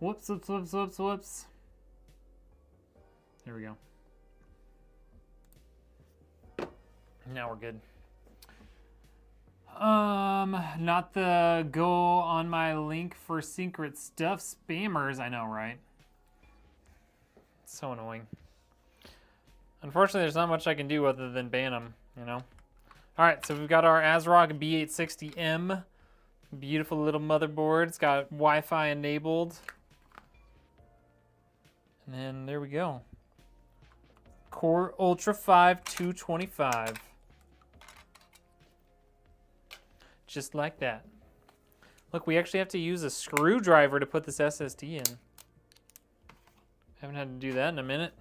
Whoops, whoops, whoops, whoops, whoops. There we go. Now we're good. Not the go on my link for secret stuff spammers. I know, right? It's so annoying. Unfortunately, there's not much I can do other than ban them, you know? All right, so we've got our ASRock B860M. Beautiful little motherboard. It's got Wi-Fi enabled. And then there we go. Core Ultra 5 225. Just like that. Look, we actually have to use a screwdriver to put this SSD in. Haven't had to do that in a minute.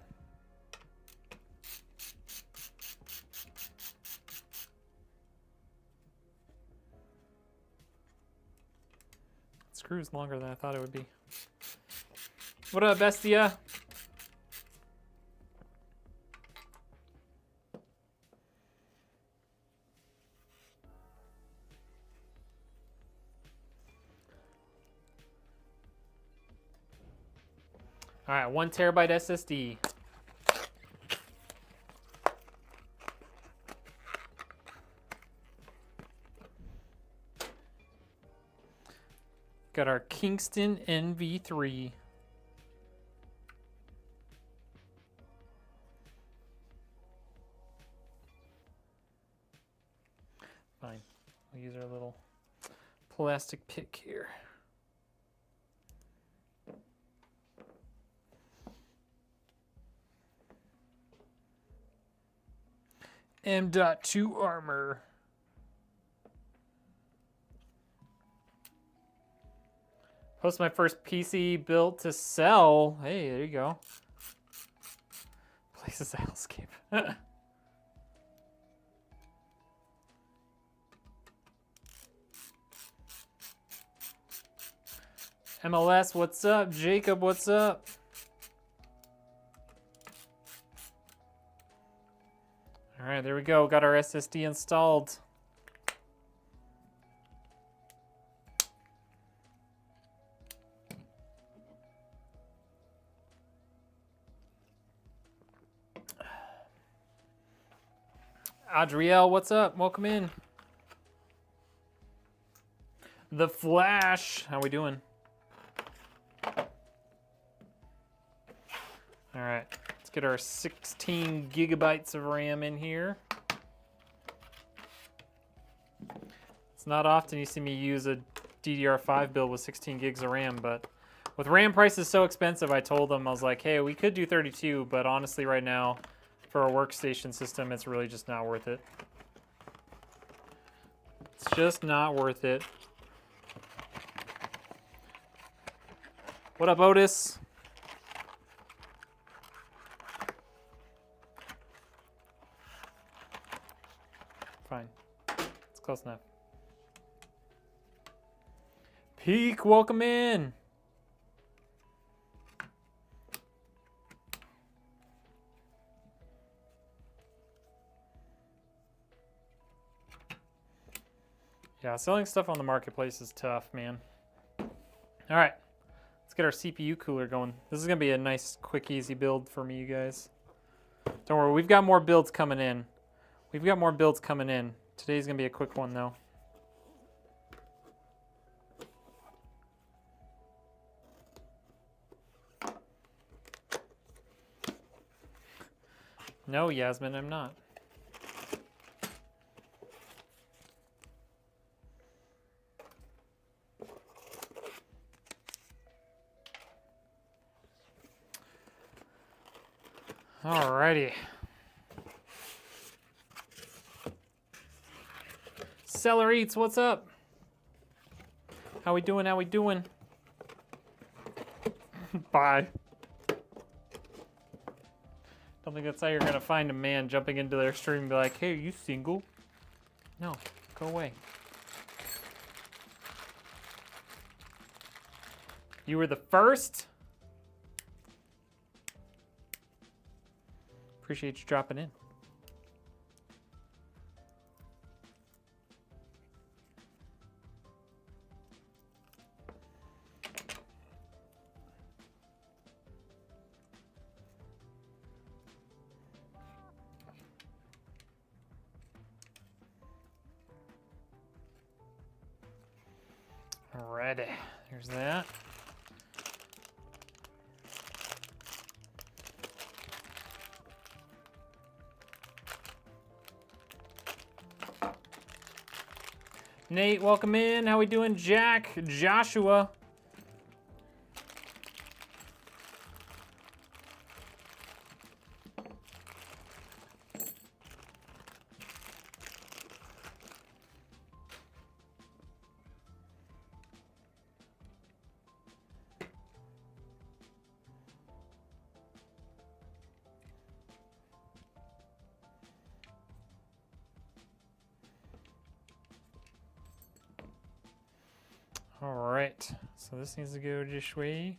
Screws longer than I thought it would be. What up, Bestia? All right, 1 terabyte SSD. Got our Kingston NV3. Fine, we'll use our little plastic pick here. M.2 armor. Post my first PC built to sell. Hey, there you go. Places a hellscape. MLS, what's up? Jacob, what's up? All right, there we go. Got our SSD installed. Adriel, what's up? Welcome in. The Flash, how we doing? All right, let's get our 16 gigabytes of RAM in here. It's not often you see me use a DDR5 build with 16 gigs of RAM, but with RAM prices so expensive, I told them, I was like, hey, we could do 32, but honestly right now, for a workstation system, it's really just not worth it. It's just not worth it. What up, Otis? Fine. It's close enough. Peak, welcome in. Yeah, selling stuff on the marketplace is tough, man. All right, let's get our CPU cooler going. This is gonna be a nice, quick, easy build for me, you guys. Don't worry, we've got more builds coming in. We've got more builds coming in. Today's gonna be a quick one, though. No, Yasmin, I'm not. Alrighty. Seller Eats, what's up? How we doing? How we doing? Bye. Don't think that's how you're gonna find a man jumping into their stream and be like, hey, are you single? No, go away. You were the first? Appreciate you dropping in. Alrighty, here's that. Nate, welcome in. How we doing? Jack, Joshua. All right, so this needs to go this way.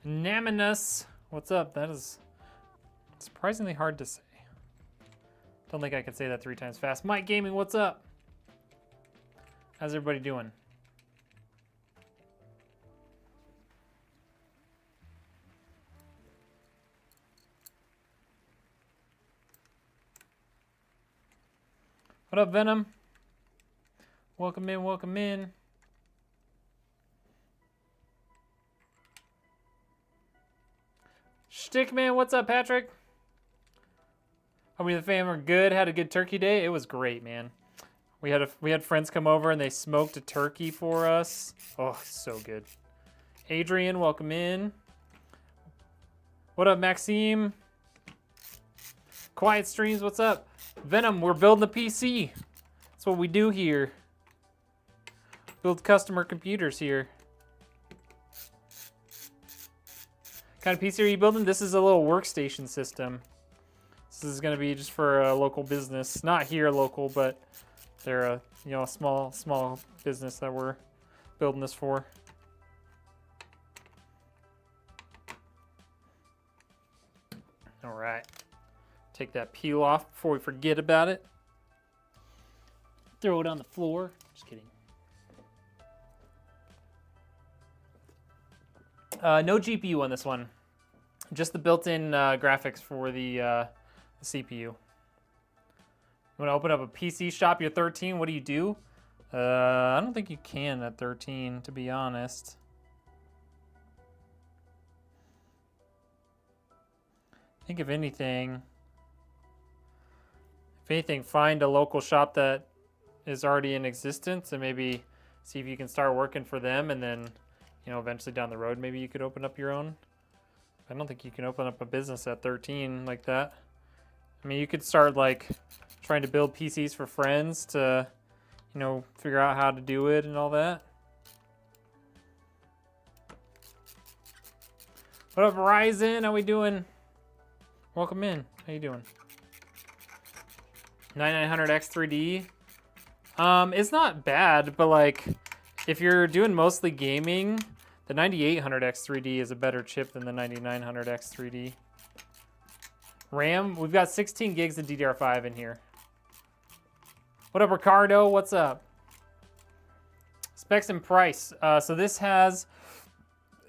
Naminus, what's up? That is surprisingly hard to say. Don't think I could say that 3 times fast. Mike Gaming, what's up? How's everybody doing? What up, Venom? Welcome in, welcome in. Stickman, what's up, Patrick? Hope we the fam are good. Had a good turkey day. It was great, man. We had friends come over and they smoked a turkey for us. Oh, so good. Adrian, welcome in. What up, Maxime? Quiet Streams, what's up? Venom, we're building the PC. That's what we do here. Build customer computers here. What kind of PC are you building? This is a little workstation system. This is going to be just for a local business. Not here local, but they're a small business that we're building this for. All right. Take that peel off before we forget about it. Throw it on the floor. Just kidding. No GPU on this one. Just the built-in graphics for the CPU. You want to open up a PC shop? You're 13. What do you do? I don't think you can at 13, to be honest. I think if anything, find a local shop that is already in existence and maybe see if you can start working for them, and then, eventually down the road, maybe you could open up your own. I don't think you can open up a business at 13 like that. I mean, you could start like trying to build PCs for friends to, figure out how to do it and all that. What up, Ryzen? How we doing? Welcome in. How you doing? 9900X3D. It's not bad, but like, if you're doing mostly gaming, the 9800X3D is a better chip than the 9900X3D. RAM, we've got 16 gigs of DDR5 in here. What up, Ricardo? What's up? Specs and price. So this has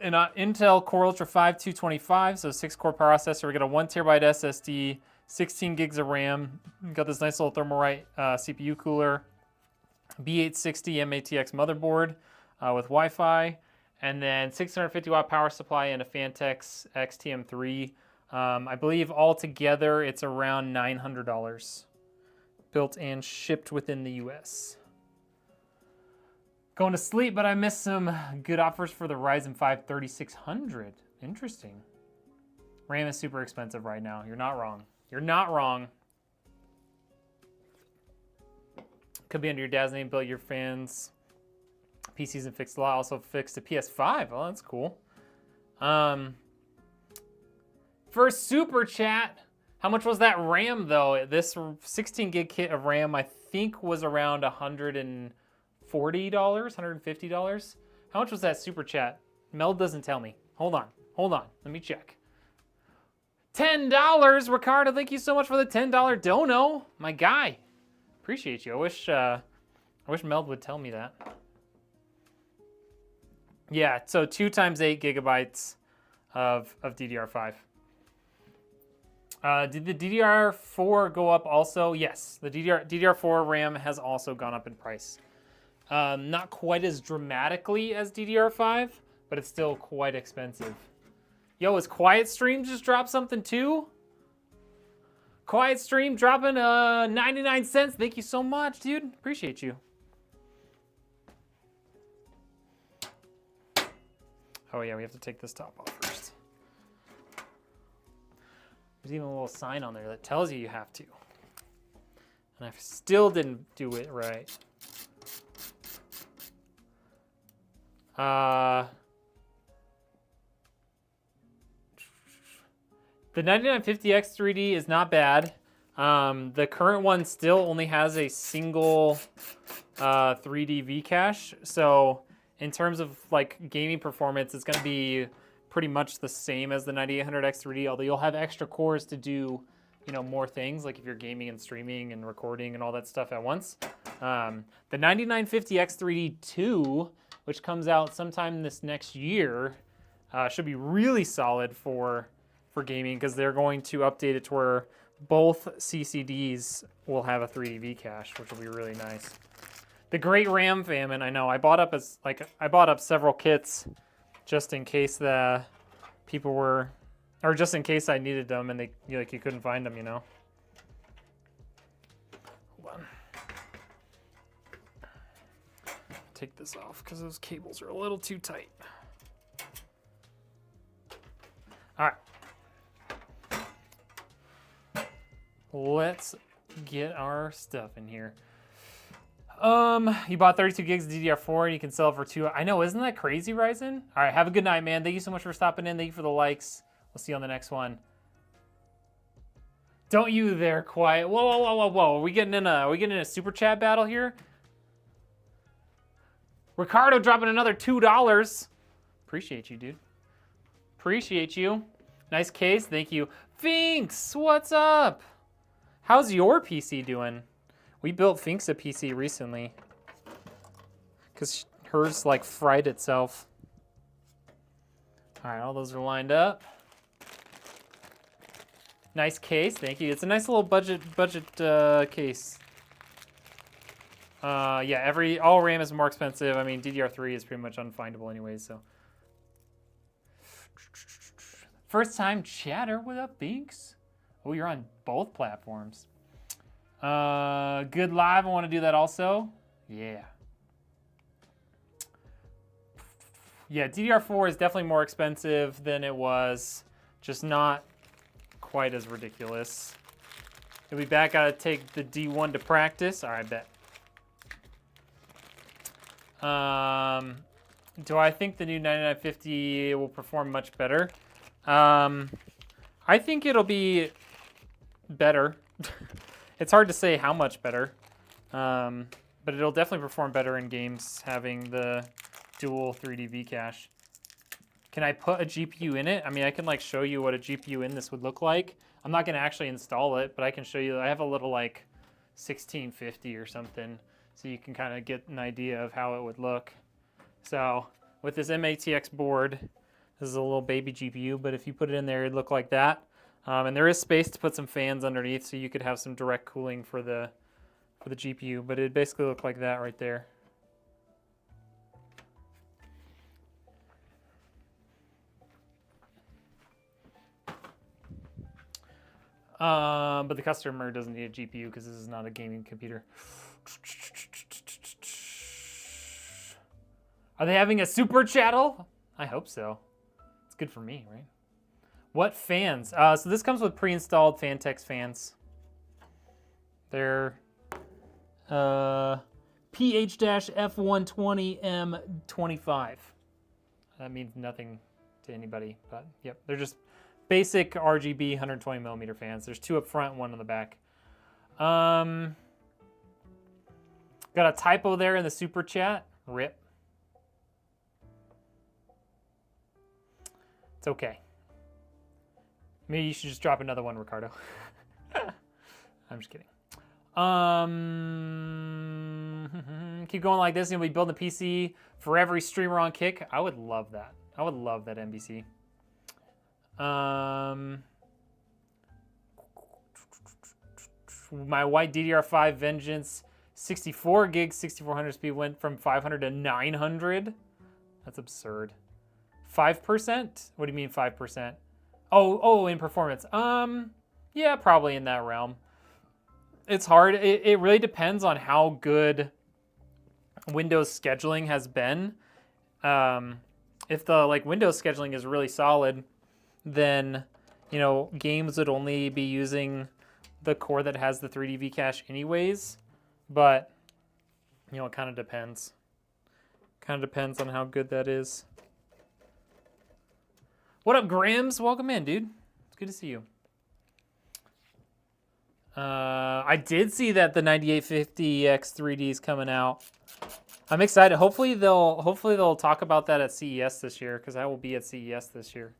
an Intel Core Ultra 5 225, so 6-core processor. We got a 1TB SSD, 16 gigs of RAM. We got this nice little Thermalright CPU cooler, B860 MATX motherboard with Wi-Fi, and then 650 watt power supply and a Fantex XTM3. I believe altogether it's around $900, built and shipped within the US. Going to sleep, but I missed some good offers for the Ryzen 5 3600. Interesting. RAM is super expensive right now. You're not wrong. You're not wrong. Could be under your dad's name, built your fans. PCs and fixed a lot. Also fixed a PS5. Oh, that's cool. First super chat. How much was that RAM though? This 16 gig kit of RAM I think was around $140, $150. How much was that super chat? Mel doesn't tell me. Hold on. Let me check. $10, Ricardo. Thank you so much for the $10 dono, my guy. Appreciate you. I wish Mel would tell me that. Yeah, so 2 times 8 gigabytes of DDR5. Did the DDR4 go up also? Yes, the DDR4 RAM has also gone up in price. Not quite as dramatically as DDR5, but it's still quite expensive. Yo, is Quiet Stream just dropped something too? Quiet Stream dropping 99 cents. Thank you so much, dude. Appreciate you. Oh yeah, we have to take this top off first. There's even a little sign on there that tells you have to. And I still didn't do it right. The 9950X 3D is not bad. The current one still only has a single 3D V cache. So in terms of like gaming performance, it's gonna be pretty much the same as the 9800X 3D, although you'll have extra cores to do, you know, more things, like if you're gaming and streaming and recording and all that stuff at once. The 9950X 3D 2, which comes out sometime this next year, should be really solid for gaming, because they're going to update it to where both CCDs will have a 3D V cache, which will be really nice. The Great RAM Famine, I know. I bought up several kits just in case the people were, or just in case I needed them and you couldn't find them, you know. Hold on. Take this off because those cables are a little too tight. All right. Let's get our stuff in here. You bought 32 gigs of DDR4 and you can sell it for $2. I know, isn't that crazy, Ryzen? All right, have a good night, man. Thank you so much for stopping in. Thank you for the likes. We'll see you on the next one. Don't you there, Quiet. Whoa, whoa, whoa, whoa, whoa. Are we getting in a super chat battle here? Ricardo dropping another $2. Appreciate you, dude. Appreciate you. Nice case, thank you. Finks, what's up? How's your PC doing? We built Finks a PC recently because hers like fried itself. All right, all those are lined up. Nice case, thank you. It's a nice little budget case. Yeah, all RAM is more expensive. I mean, DDR3 is pretty much unfindable anyways, so. First time chatter, what up, Finks? Oh, you're on both platforms. Good live, I want to do that also. Yeah. Yeah, DDR4 is definitely more expensive than it was, just not quite as ridiculous. You'll be back, gotta take the D1 to practice. All right, bet. Do I think the new 9950 will perform much better? I think it'll be better. It's hard to say how much better, but it'll definitely perform better in games having the dual 3D V cache. Can I put a GPU in it? I mean, I can like show you what a GPU in this would look like. I'm not gonna actually install it, but I can show you. I have a little like 1650 or something, so you can kind of get an idea of how it would look. So with this MATX board, this is a little baby GPU, but if you put it in there, it'd look like that. And there is space to put some fans underneath, so you could have some direct cooling for the GPU, but it'd basically look like that right there. But the customer doesn't need a GPU because this is not a gaming computer. Are they having a super channel? I hope so. It's good for me, right? What fans? So this comes with pre-installed Fantex fans. They're PH-F120M25. That means nothing to anybody, but yep, they're just basic RGB 120 millimeter fans. There's two up front, one on the back. Got a typo there in the super chat. RIP. It's okay. Maybe you should just drop another one, Ricardo. I'm just kidding. Keep going like this and we build a PC for every streamer on Kick. I would love that. I would love that, NBC. My white DDR5 Vengeance 64 gigs, 6400 speed went from 500 to 900. That's absurd. 5%? What do you mean 5%? Oh, in performance. Yeah, probably in that realm. It's hard. It really depends on how good Windows scheduling has been. If the Windows scheduling is really solid, then games would only be using the core that has the 3D cache anyways. But it kind of depends. Kind of depends on how good that is. What up, Grims? Welcome in, dude. It's good to see you. I did see that the 9850X 3D is coming out. I'm excited. Hopefully they'll talk about that at CES this year, because I will be at CES this year.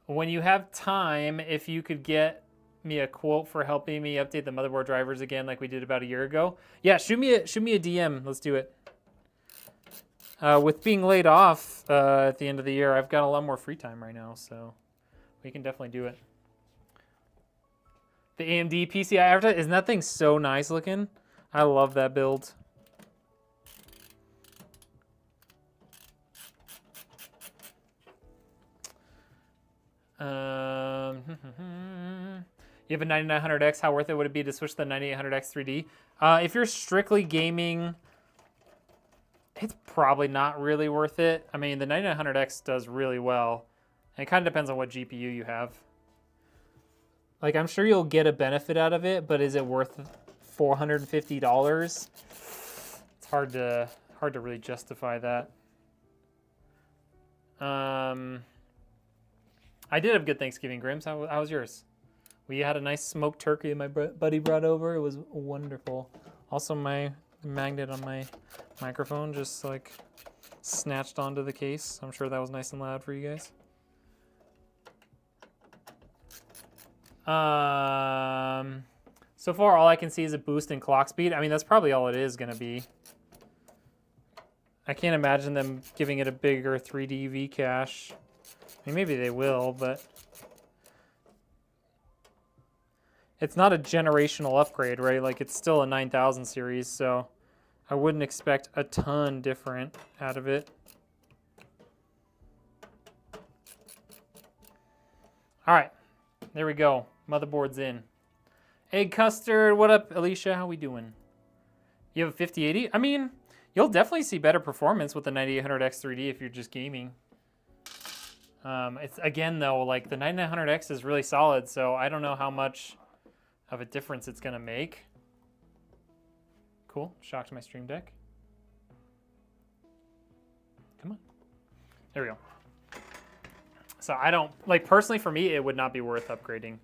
When you have time, if you could get me a quote for helping me update the motherboard drivers again, like we did about a year ago. Yeah, shoot me a DM. Let's do it. With being laid off at the end of the year, I've got a lot more free time right now, so we can definitely do it. The AMD PCI advertisement, isn't that thing so nice looking? I love that build. You have a 9900X. How worth it would it be to switch to the 9800X 3D? If you're strictly gaming, it's probably not really worth it. I mean, the 9900X does really well. And it kind of depends on what GPU you have. Like, I'm sure you'll get a benefit out of it, but is it worth $450? It's hard to really justify that. I did have a good Thanksgiving, Grims. How was yours? We had a nice smoked turkey my buddy brought over. It was wonderful. Also, my magnet on my microphone just like snatched onto the case. I'm sure that was nice and loud for you guys. So far, all I can see is a boost in clock speed. I mean, that's probably all it is going to be. I can't imagine them giving it a bigger 3D V cache. I mean, maybe they will, but it's not a generational upgrade, right? Like, it's still a 9000 series, so I wouldn't expect a ton different out of it. All right, there we go. Motherboard's in. Egg custard, what up, Alicia? How we doing? You have a 5080? I mean, you'll definitely see better performance with the 9800X 3D if you're just gaming. It's again though, like the 9900X is really solid, so I don't know how much of a difference it's gonna make. Cool, shocked my Stream Deck. Come on, there we go. So I don't, like personally for me, it would not be worth upgrading.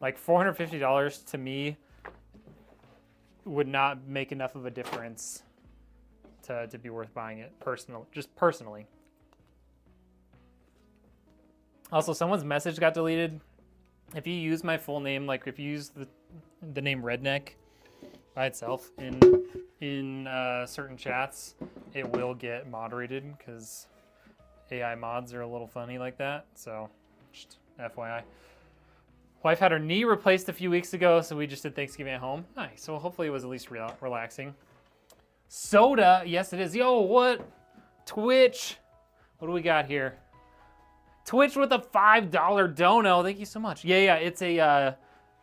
Like $450 to me would not make enough of a difference to be worth buying it just personally. Also, someone's message got deleted. If you use my full name, like if you use the name Redneck by itself in certain chats, it will get moderated because AI mods are a little funny like that. So, just FYI. Wife had her knee replaced a few weeks ago, so we just did Thanksgiving at home. Nice. So hopefully it was at least relaxing. Soda, yes it is. Yo, what? Twitch. What do we got here? Twitch with a $5 dono. Thank you so much. Yeah, it's a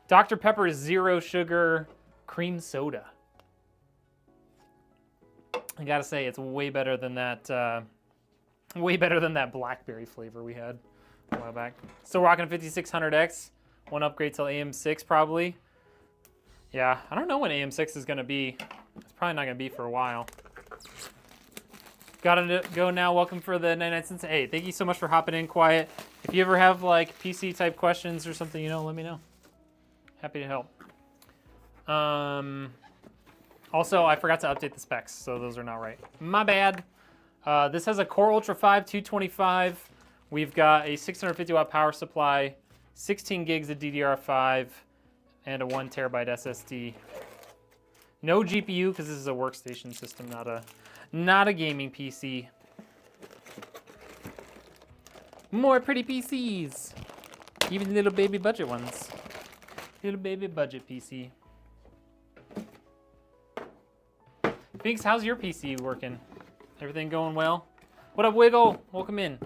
Dr. Pepper Zero Sugar Cream Soda. I gotta say, it's way better than that. Way better than that blackberry flavor we had a while back. Still rocking a 5600X. One upgrade till AM6 probably. Yeah, I don't know when AM6 is gonna be. It's probably not gonna be for a while. Gotta go now. Welcome for the 99 cents. Hey, thank you so much for hopping in, Quiet. If you ever have like PC type questions or something, let me know. Happy to help. Also, I forgot to update the specs, so those are not right. My bad. This has a Core Ultra 5 225. We've got a 650 watt power supply, 16 gigs of DDR5, and a 1 terabyte SSD. No GPU because this is a workstation system, not a gaming PC. More pretty PCs. Even little baby budget ones. Little baby budget PC. Finks, how's your PC working? Everything going well? What up, Wiggle? Welcome in.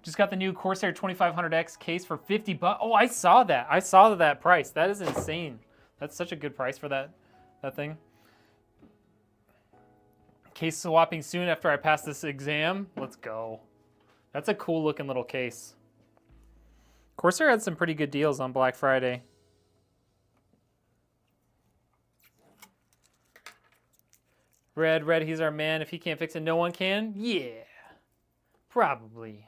Just got the new Corsair 2500X case for 50 bucks. Oh, I saw that. I saw that price. That is insane. That's such a good price for that thing. Case swapping soon after I pass this exam. Let's go. That's a cool looking little case. Corsair had some pretty good deals on Black Friday. Red, he's our man. If he can't fix it, no one can? Yeah, probably.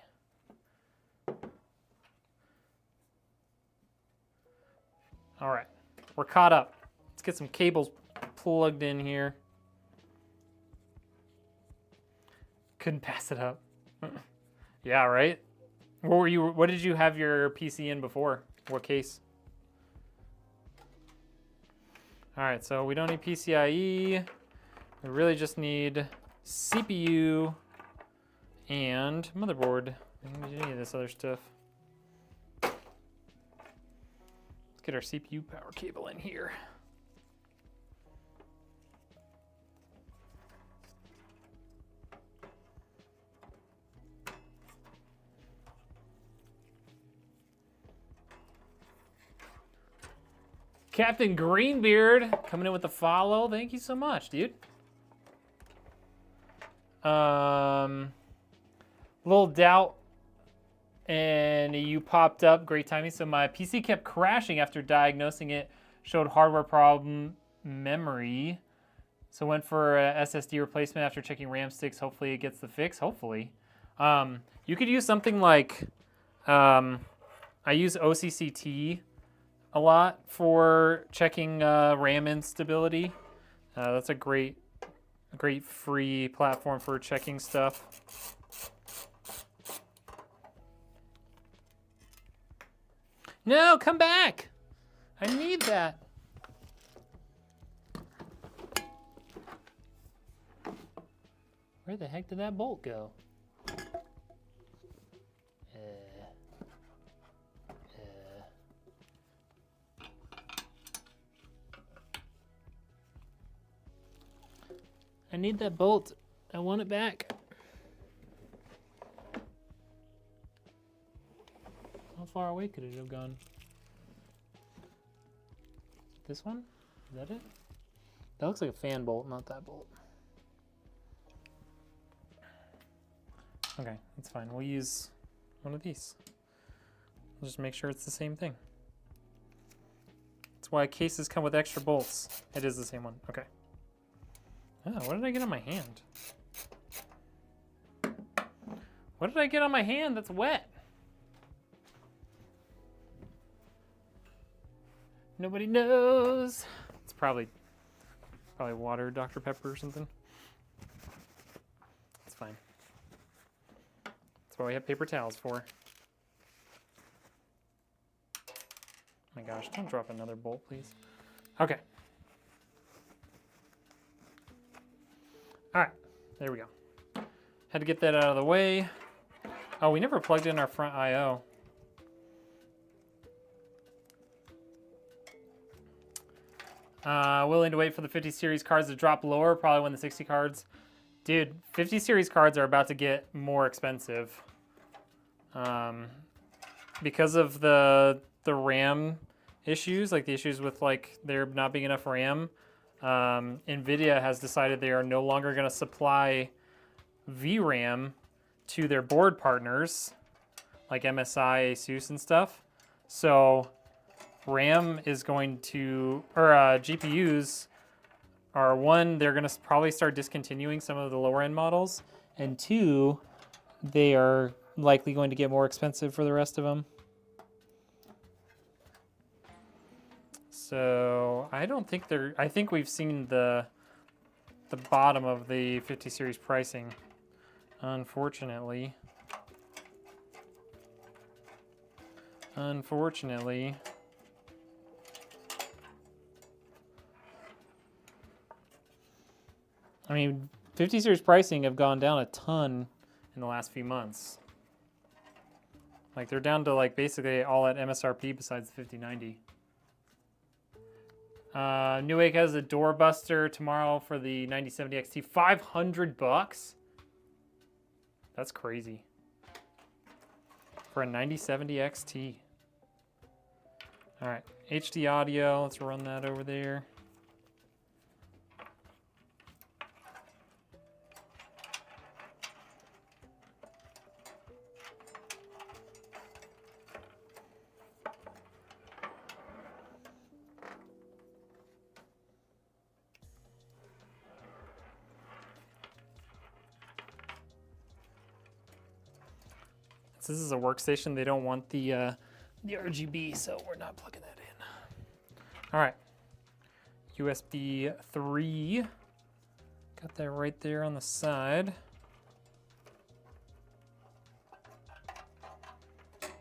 All right, we're caught up. Let's get some cables plugged in here. Couldn't pass it up. Yeah, right? What did you have your PC in before? What case? All right, so we don't need PCIe. We really just need CPU and motherboard. We don't need any of this other stuff. Let's get our CPU power cable in here. Captain Greenbeard coming in with the follow. Thank you so much, dude. Little doubt, and you popped up. Great timing. So my PC kept crashing after diagnosing it. Showed hardware problem, memory. So went for a SSD replacement after checking RAM sticks. Hopefully it gets the fix. Hopefully, you could use something like I use OCCT a lot for checking RAM instability. That's a great free platform for checking stuff. No, come back. I need that. Where the heck did that bolt go? I need that bolt. I want it back. How far away could it have gone? This one? Is that it? That looks like a fan bolt, not that bolt. Okay, that's fine. We'll use one of these. We'll just make sure it's the same thing. That's why cases come with extra bolts. It is the same one. Okay. Oh, what did I get on my hand? What did I get on my hand that's wet? Nobody knows. It's probably water, Dr. Pepper or something. It's fine. That's what we have paper towels for. Oh my gosh, don't drop another bolt, please. Okay. All right, there we go. Had to get that out of the way. Oh, we never plugged in our front I/O. Willing to wait for the 50 series cards to drop lower, probably when the 60 cards. Dude, 50 series cards are about to get more expensive. Because of the RAM issues, like the issues with like there not being enough RAM, Nvidia has decided they are no longer going to supply VRAM to their board partners, like MSI, ASUS, and stuff. So RAM is going to, or GPUs are, one, they're going to probably start discontinuing some of the lower end models, and two, they are likely going to get more expensive for the rest of them. So I don't think they're, I think we've seen the bottom of the 50 series pricing, unfortunately. Unfortunately. I mean, 50 series pricing have gone down a ton in the last few months. Like they're down to like basically all at MSRP besides the 5090. Newegg has a doorbuster tomorrow for the 9070 XT. $500? That's crazy. For a 9070 XT. All right, HD audio. Let's run that over there. This is a workstation. They don't want the RGB, so we're not plugging that in. All right, USB 3. Got that right there on the side. I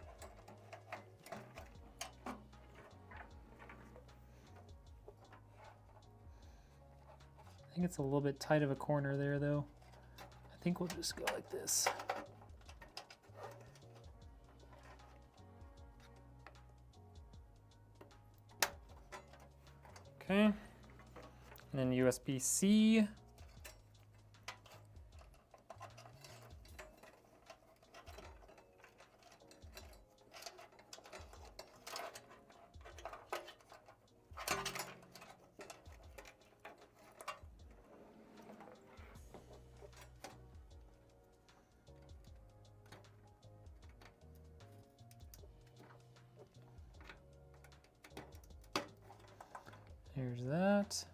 think it's a little bit tight of a corner there, though. I think we'll just go like this. Okay, and then USB-C. Here's that.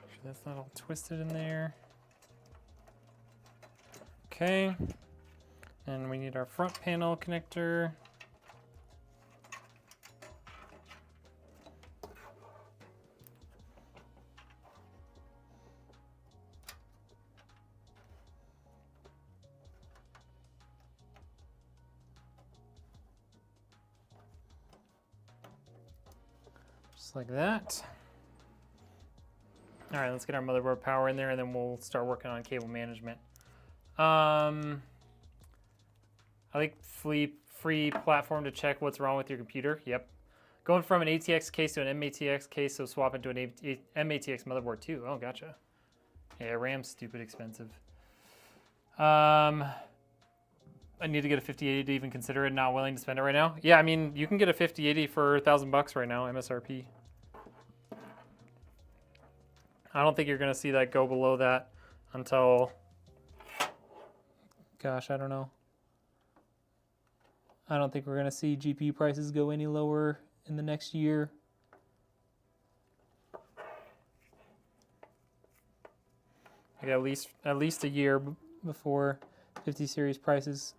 Make sure that's not all twisted in there. Okay. And we need our front panel connector. Just like that. All right, let's get our motherboard power in there and then we'll start working on cable management. I like free platform to check what's wrong with your computer. Yep. Going from an ATX case to an MATX case, so swap into an MATX motherboard too. Oh, gotcha. Yeah, RAM's stupid expensive. I need to get a 5080 to even consider it. Not willing to spend it right now. Yeah, I mean, you can get a 5080 for $1,000 right now, MSRP. I don't think you're going to see that go below that until, gosh, I don't know. I don't think we're going to see GPU prices go any lower in the next year. Like at least a year before 50 series prices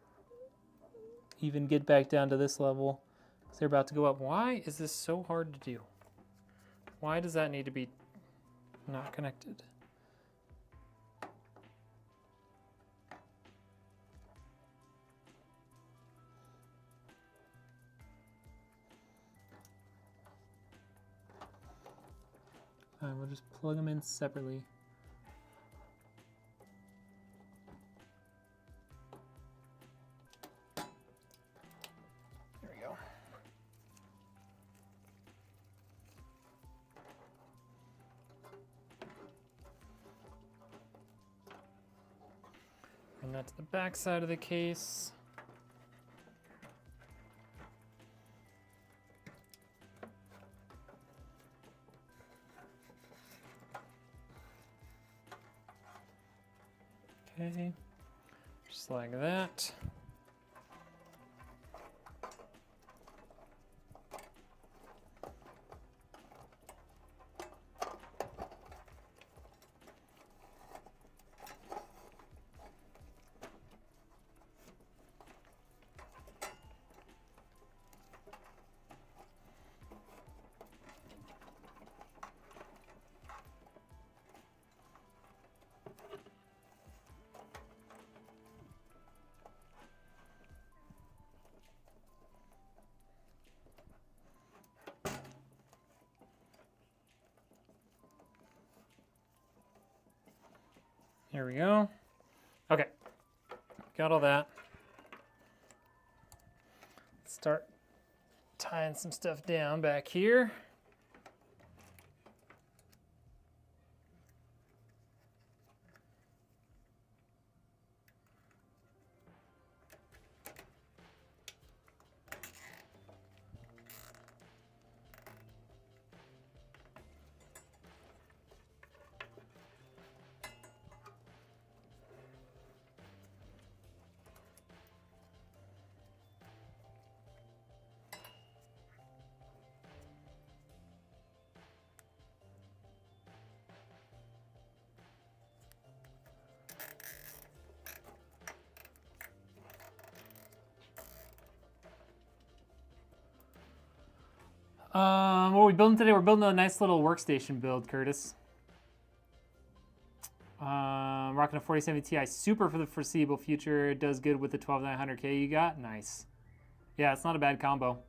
even get back down to this level. They're about to go up. Why is this so hard to do? Why does that need to be not connected? All right, we'll just plug them in separately. There we go. Bring that to the back side of the case. Okay, just like that. Here we go. Okay, got all that. Let's start tying some stuff down back here. What are we building today? We're building a nice little workstation build, Curtis. Rocking a 4070 Ti Super for the foreseeable future. It does good with the 12900K you got. Nice. Yeah, it's not a bad combo.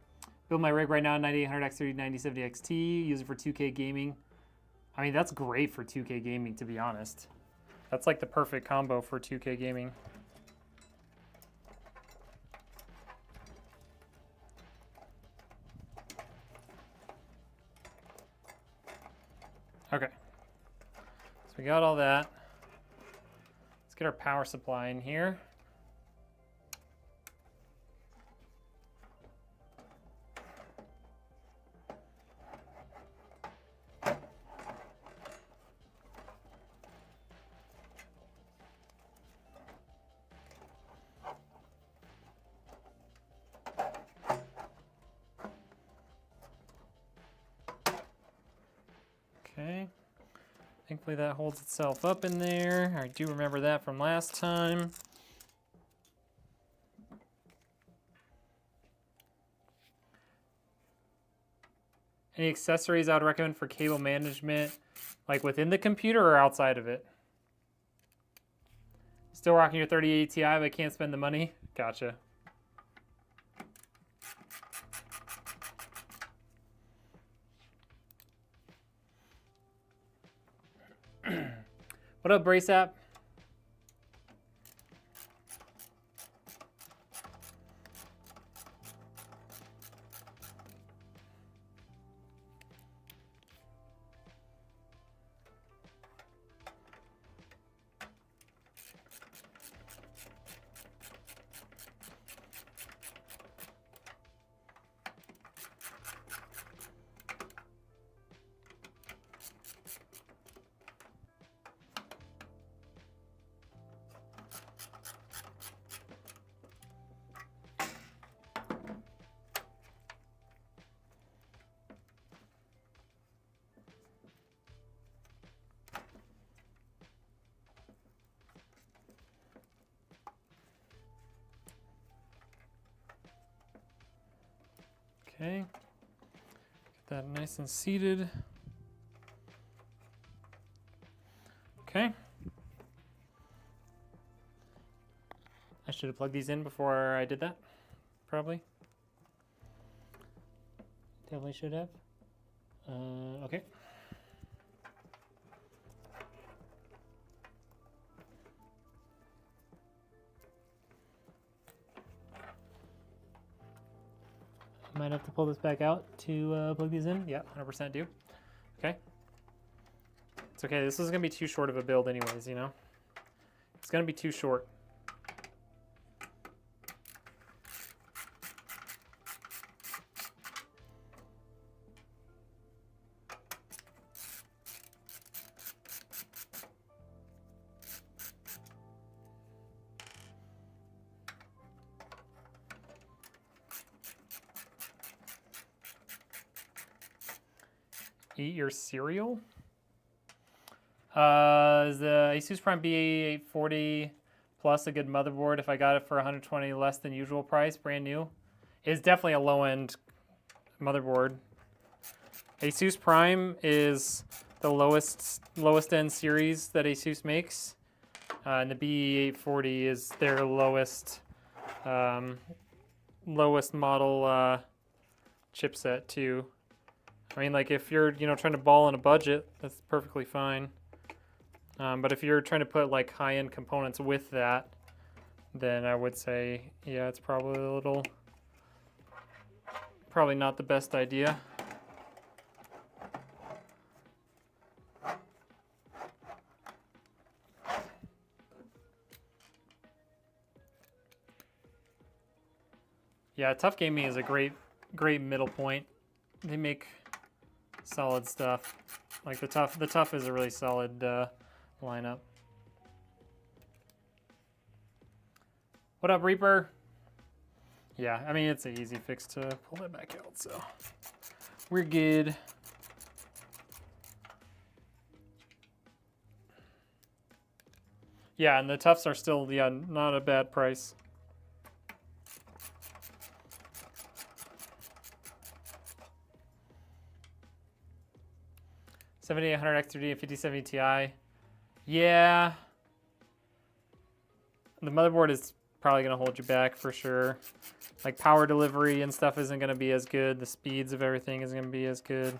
Build my rig right now, 9800X30 9070 XT. Use it for 2K gaming. I mean, that's great for 2K gaming, to be honest. That's like the perfect combo for 2K gaming. Okay, so we got all that. Let's get our power supply in here. Okay, thankfully that holds itself up in there. I do remember that from last time. Any accessories I would recommend for cable management, like within the computer or outside of it? Still rocking your 3080 Ti, but can't spend the money? Gotcha. What up, Brace App? Okay, get that nice and seated. Okay. I should have plugged these in before I did that, probably. Definitely should have. Okay. Might have to pull this back out to plug these in. Yeah, 100% do. Okay. It's okay. This is going to be too short of a build anyways, you know? It's going to be too short. Eat your cereal? Is the Asus Prime B840 Plus a good motherboard if I got it for 120 less than usual price, brand new? It's definitely a low-end motherboard. Asus Prime is the lowest end series that Asus makes, and the B840 is their lowest model chipset too. I mean, like if you're trying to ball on a budget, that's perfectly fine. But if you're trying to put like high-end components with that, then I would say, yeah, it's probably probably not the best idea. Yeah, Tough Gaming is a great middle point. They make solid stuff. Like the Tough is a really solid lineup. What up, Reaper? Yeah, I mean, it's an easy fix to pull that back out, so we're good. Yeah, and the Toughs are still, yeah, not a bad price. $7800X3D and 5070 Ti. Yeah. The motherboard is probably going to hold you back for sure. Like power delivery and stuff isn't going to be as good. The speeds of everything isn't going to be as good.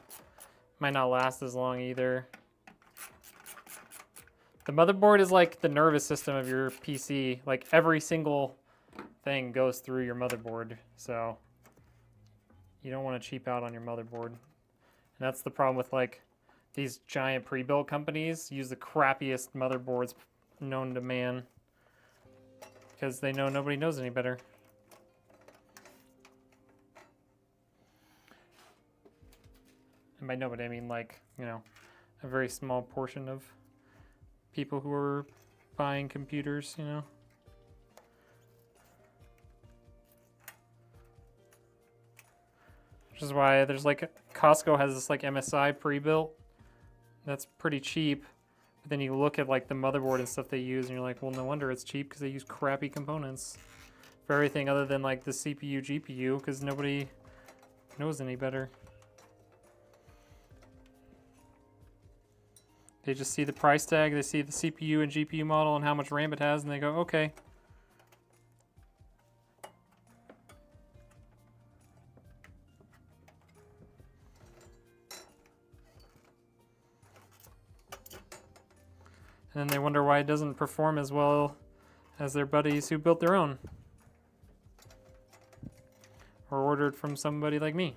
Might not last as long either. The motherboard is like the nervous system of your PC. Like every single thing goes through your motherboard. So you don't want to cheap out on your motherboard. And that's the problem with like these giant pre-built companies. Use the crappiest motherboards known to man. Because they know nobody knows any better. And by nobody, I mean like, you know, a very small portion of people who are buying computers, you know. Which is why there's like, Costco has this like MSI pre-built. That's pretty cheap. But then you look at like the motherboard and stuff they use and you're like, well, no wonder it's cheap because they use crappy components for everything other than like the CPU, GPU, because nobody knows any better. They just see the price tag, they see the CPU and GPU model and how much RAM it has, and they go, okay. And then they wonder why it doesn't perform as well as their buddies who built their own. Or ordered from somebody like me.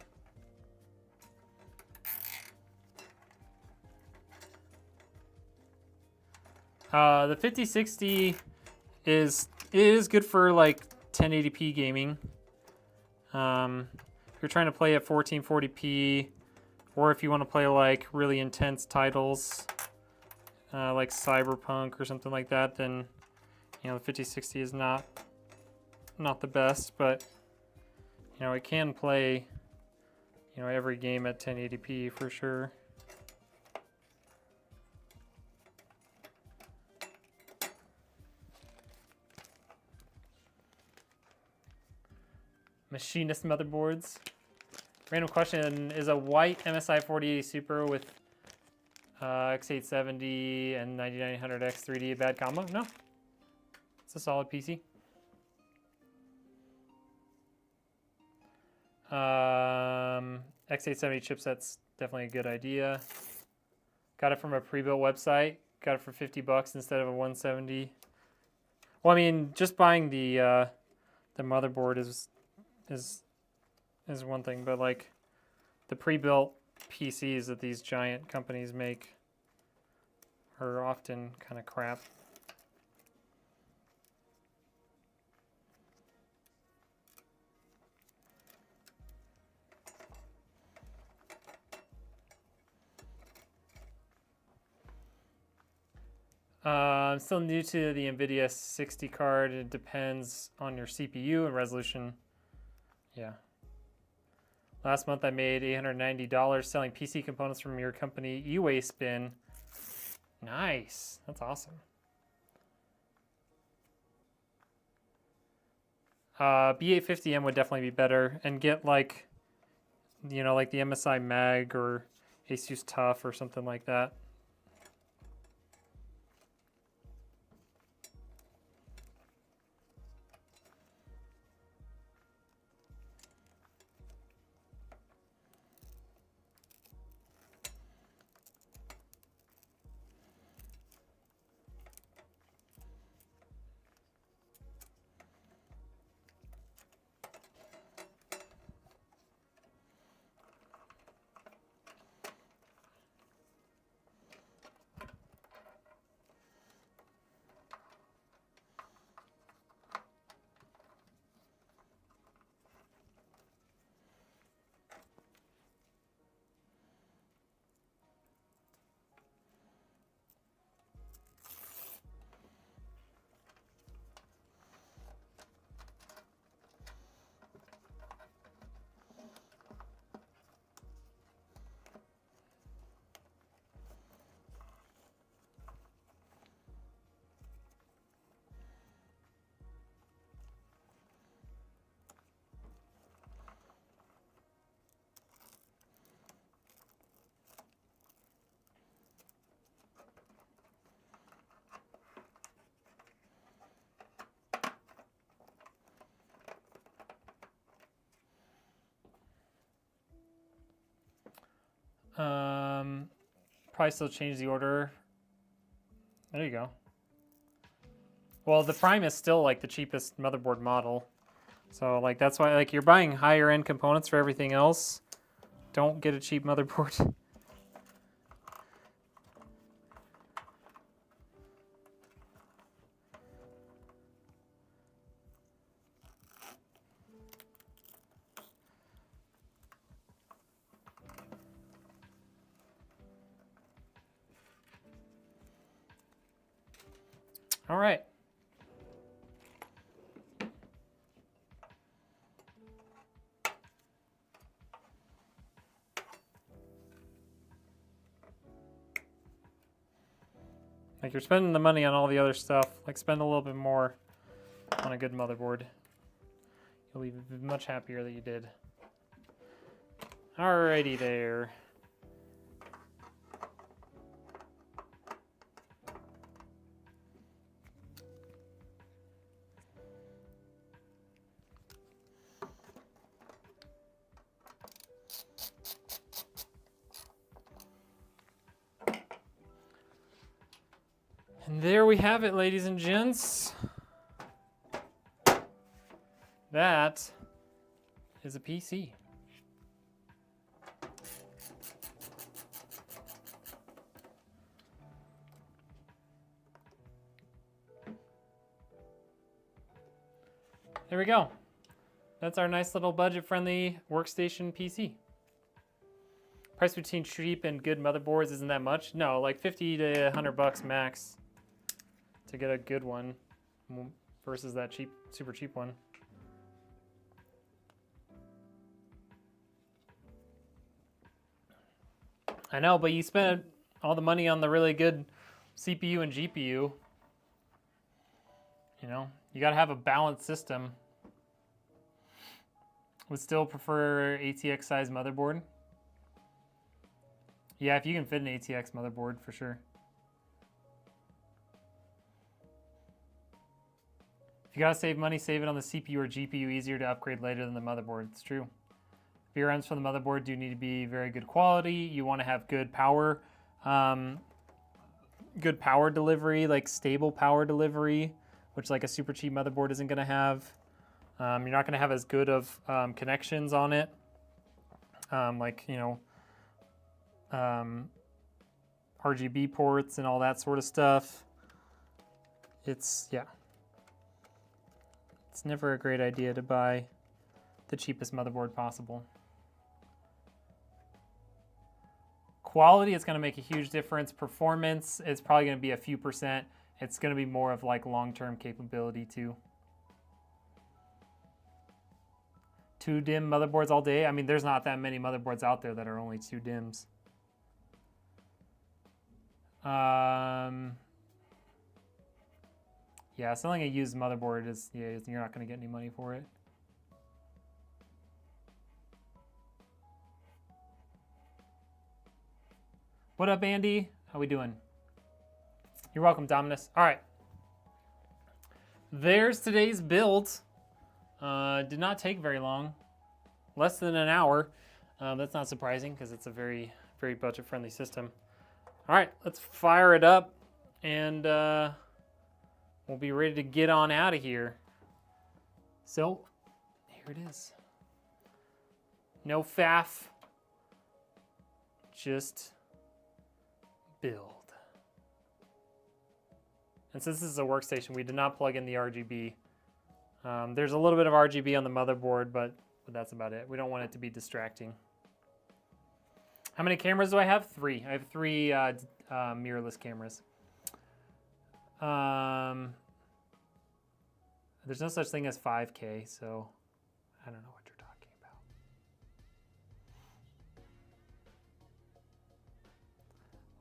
The 5060 is good for like 1080p gaming. If you're trying to play at 1440p, or if you want to play like really intense titles, like Cyberpunk or something like that, then you know the 5060 is not the best, but you know it can play every game at 1080p for sure. Machinist motherboards. Random question, is a white MSI 4080 Super with X870 and 9900X3D a bad combo? No. It's a solid PC. X870 chipset's definitely a good idea. Got it from a pre-built website. Got it for $50 instead of a 170. Well, I mean, just buying the motherboard is one thing, but like the pre-built PCs that these giant companies make are often kind of crap. I'm still new to the Nvidia 60 card. It depends on your CPU and resolution. Yeah. Last month I made $890 selling PC components from your company, UA Spin. Nice. That's awesome. B850M would definitely be better, and get like, like the MSI Mag or Asus Tough or something like that. Probably still change the order. There you go. Well, the Prime is still like the cheapest motherboard model. So like that's why like you're buying higher end components for everything else. Don't get a cheap motherboard. All right. Like you're spending the money on all the other stuff. Like spend a little bit more on a good motherboard. You'll be much happier that you did. Alrighty there. And there we have it, ladies and gents. That is a PC. There we go. That's our nice little budget-friendly workstation PC. Price between cheap and good motherboards isn't that much. No, like 50 to 100 bucks max to get a good one versus that cheap, super cheap one. I know, but you spent all the money on the really good CPU and GPU. You know, you gotta have a balanced system. Would still prefer ATX size motherboard. Yeah, if you can fit an ATX motherboard, for sure. If you gotta save money, save it on the CPU or GPU. Easier to upgrade later than the motherboard. It's true. VRMs for the motherboard do need to be very good quality. You want to have good power delivery, like stable power delivery, which like a super cheap motherboard isn't going to have. You're not going to have as good of connections on it, like, you know, RGB ports and all that sort of stuff. It's never a great idea to buy the cheapest motherboard possible. Quality, it's going to make a huge difference. Performance, it's probably going to be a few percent. It's going to be more of like long-term capability too. 2 DIMM motherboards all day. I mean, there's not that many motherboards out there that are only 2 DIMMs. Yeah, selling a used motherboard is, yeah, you're not going to get any money for it. What up, Andy? How we doing? You're welcome, Dominus. All right. There's today's build. Did not take very long. Less than an hour. That's not surprising because it's a very, very budget-friendly system. All right, let's fire it up and we'll be ready to get on out of here. So, here it is. No faff. Just build. And since this is a workstation, we did not plug in the RGB. There's a little bit of RGB on the motherboard, but that's about it. We don't want it to be distracting. How many cameras do I have? 3. I have 3 mirrorless cameras. There's no such thing as 5K, so I don't know what you're talking about.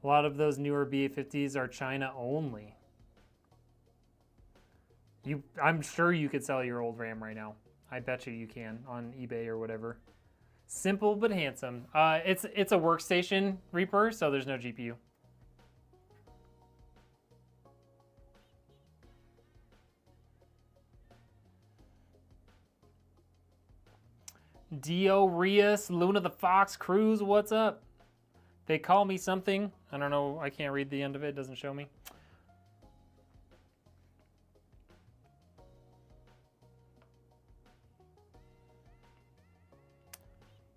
A lot of those newer B850s are China only. I'm sure you could sell your old RAM right now. I bet you can on eBay or whatever. Simple but handsome. It's a workstation Reaper, so there's no GPU. Dio Rios, Luna the Fox, Cruz, what's up? They call me something. I don't know. I can't read the end of it. It doesn't show me.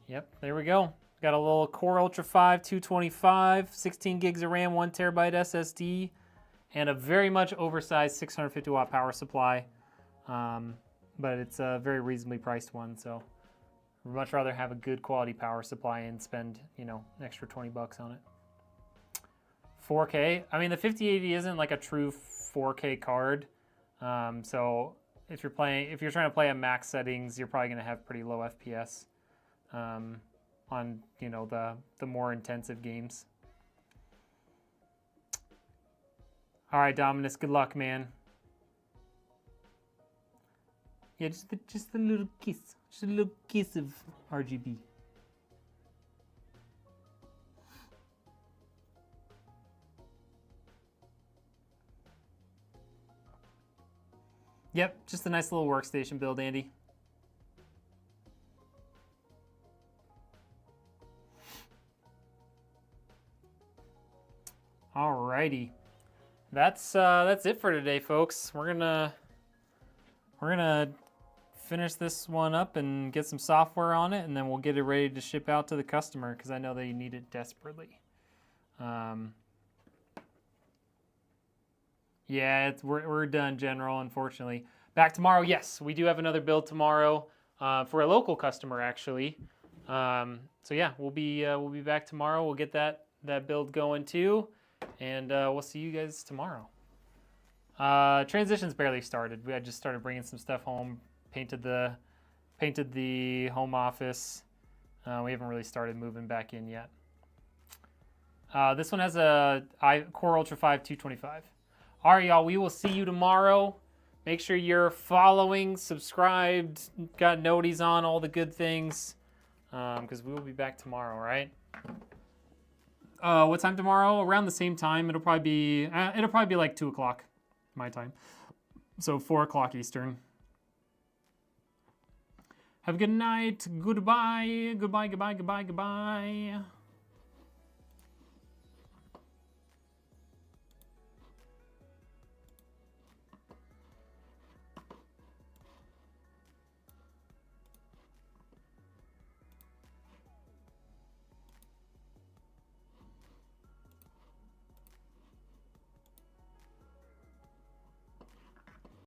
Yep, there we go. Got a little Core Ultra 5 225, 16 gigs of RAM, 1 terabyte SSD, and a very much oversized 650 watt power supply. But it's a very reasonably priced one, so I'd much rather have a good quality power supply and spend, you know, an extra 20 bucks on it. 4K. I mean, the 5080 isn't like a true 4K card. So if you're trying to play at max settings, you're probably going to have pretty low FPS on, you know, the more intensive games. All right, Dominus, good luck, man. Yeah, just a little kiss. Just a little kiss of RGB. Yep, just a nice little workstation build, Andy. Alrighty. That's it for today, folks. We're gonna finish this one up and get some software on it, and then we'll get it ready to ship out to the customer because I know they need it desperately. Yeah, we're done, General, unfortunately. Back tomorrow, yes, we do have another build tomorrow for a local customer, actually. So yeah, we'll be back tomorrow. We'll get that build going too, and we'll see you guys tomorrow. Transition's barely started. I just started bringing some stuff home, painted the home office. We haven't really started moving back in yet. This one has a Core Ultra 5 225. All right, y'all, we will see you tomorrow. Make sure you're following, subscribed, got noties on, all the good things, because we will be back tomorrow, right? What time tomorrow? Around the same time. It'll probably be like 2 o'clock my time, so 4 o'clock Eastern. Have a good night. Goodbye. Goodbye. Goodbye. Goodbye. Goodbye.